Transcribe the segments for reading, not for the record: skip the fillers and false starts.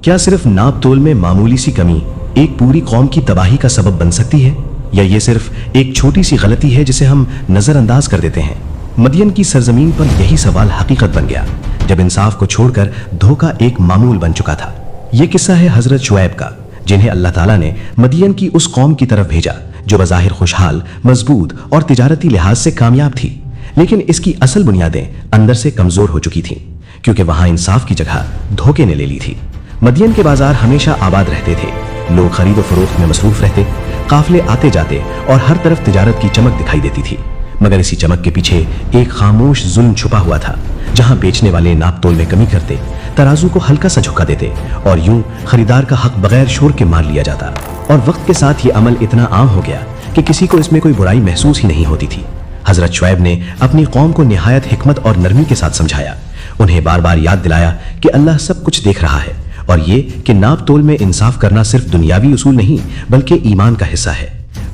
کیا صرف ناپ تول میں معمولی سی کمی ایک پوری قوم کی تباہی کا سبب بن سکتی ہے، یا یہ صرف ایک چھوٹی سی غلطی ہے جسے ہم نظر انداز کر دیتے ہیں؟ مدین کی سرزمین پر یہی سوال حقیقت بن گیا جب انصاف کو چھوڑ کر دھوکہ ایک معمول بن چکا تھا۔ یہ قصہ ہے حضرت شعیب کا، جنہیں اللہ تعالیٰ نے مدین کی اس قوم کی طرف بھیجا جو بظاہر خوشحال، مضبوط اور تجارتی لحاظ سے کامیاب تھی، لیکن اس کی اصل بنیادیں اندر سے کمزور ہو چکی تھیں، کیونکہ وہاں انصاف کی جگہ دھوکے نے لے لی تھی۔ مدین کے بازار ہمیشہ آباد رہتے تھے، لوگ خرید و فروخت میں مصروف رہتے، قافلے آتے جاتے اور ہر طرف تجارت کی چمک دکھائی دیتی تھی، مگر اسی چمک کے پیچھے ایک خاموش ظلم چھپا ہوا تھا، جہاں بیچنے والے ناپ تول میں کمی کرتے، ترازو کو ہلکا سا جھکا دیتے اور یوں خریدار کا حق بغیر شور کے مار لیا جاتا، اور وقت کے ساتھ یہ عمل اتنا عام ہو گیا کہ کسی کو اس میں کوئی برائی محسوس ہی نہیں ہوتی تھی۔ حضرت شعیب نے اپنی قوم کو نہایت حکمت اور نرمی کے ساتھ سمجھایا، انہیں بار بار یاد دلایا کہ اللہ سب کچھ دیکھ رہا ہے، اور یہ کہ ناپ تول میں انصاف کرنا صرف دنیاوی اصول نہیں بلکہ ایمان کا حصہ ہے۔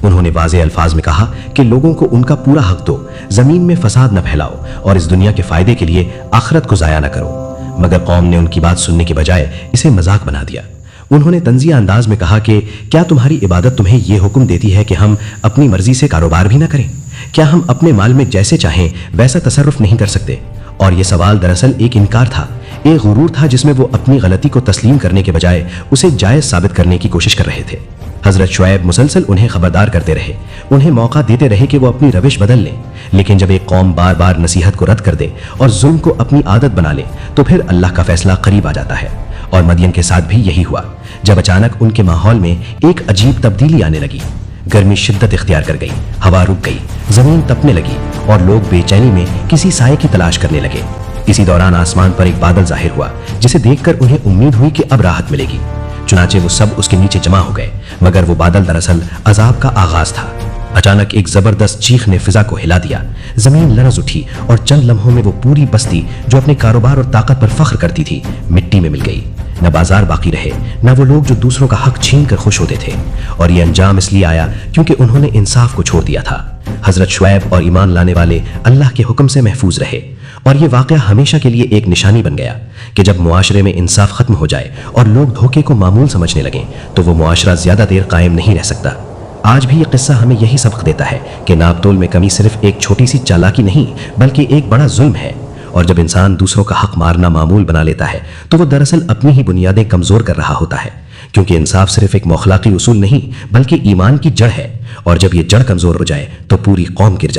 انہوں نے واضح الفاظ میں کہا کہ لوگوں کو ان کا پورا حق دو، زمین میں فساد نہ پھیلاؤ اور اس دنیا کے فائدے کے لیے آخرت کو ضائع نہ کرو، مگر قوم نے ان کی بات سننے کے بجائے اسے مذاق بنا دیا۔ انہوں نے طنزیہ انداز میں کہا کہ کیا تمہاری عبادت تمہیں یہ حکم دیتی ہے کہ ہم اپنی مرضی سے کاروبار بھی نہ کریں؟ کیا ہم اپنے مال میں جیسے چاہیں ویسا تصرف نہیں کر سکتے؟ اور یہ سوال دراصل ایک انکار تھا، ایک غرور تھا جس میں وہ اپنی غلطی کو تسلیم کرنے کے بجائے اسے جائز ثابت کرنے کی کوشش کر رہے تھے۔ حضرت شعیب مسلسل انہیں خبردار کرتے رہے، انہیں موقع دیتے رہے کہ وہ اپنی روش بدل لیں، لیکن جب ایک قوم بار بار نصیحت کو رد کر دے اور ظلم کو اپنی عادت بنا لے تو پھر اللہ کا فیصلہ قریب آ جاتا ہے۔ اور مدین کے ساتھ بھی یہی ہوا، جب اچانک ان کے ماحول میں ایک عجیب تبدیلی آنے لگی۔ گرمی شدت اختیار کر گئی، ہوا رک گئی، زمین تپنے لگی اور لوگ بے چینی میں کسی سائے کی تلاش کرنے لگے۔ اسی دوران آسمان پر ایک بادل ظاہر ہوا جسے دیکھ کر انہیں امید ہوئی کہ اب راحت ملے گی، چنانچہ وہ سب اس کے نیچے جمع ہو گئے، مگر وہ بادل دراصل عذاب کا آغاز تھا۔ اچانک ایک زبردست چیخ نے فضا کو ہلا دیا، زمین لرز اٹھی اور چند لمحوں میں وہ پوری بستی جو اپنے کاروبار اور طاقت پر فخر کرتی تھی مٹی میں مل گئی۔ نہ بازار باقی رہے، نہ وہ لوگ جو دوسروں کا حق چھین کر خوش ہوتے تھے، اور یہ انجام اس لیے آیا کیونکہ انہوں نے انصاف کو چھوڑ دیا تھا۔ حضرت شعیب اور ایمان لانے والے اللہ کے حکم سے محفوظ رہے، اور یہ واقعہ ہمیشہ کے لیے ایک نشانی بن گیا کہ جب معاشرے میں انصاف ختم ہو جائے اور لوگ دھوکے کو معمول سمجھنے لگیں تو وہ معاشرہ زیادہ دیر قائم نہیں رہ سکتا۔ آج بھی یہ قصہ ہمیں یہی سبق دیتا ہے کہ ناپ تول میں کمی صرف ایک چھوٹی سی چالاکی نہیں بلکہ ایک بڑا ظلم ہے، اور جب انسان دوسروں کا حق مارنا معمول بنا لیتا ہے تو وہ دراصل اپنی ہی بنیادیں کمزور کر رہا ہوتا ہے، کیونکہ انصاف صرف ایک مخلاقی اصول نہیں بلکہ ایمان کی جڑ ہے، اور جب یہ جڑ کمزور ہو جائے تو پوری قوم گر جائے۔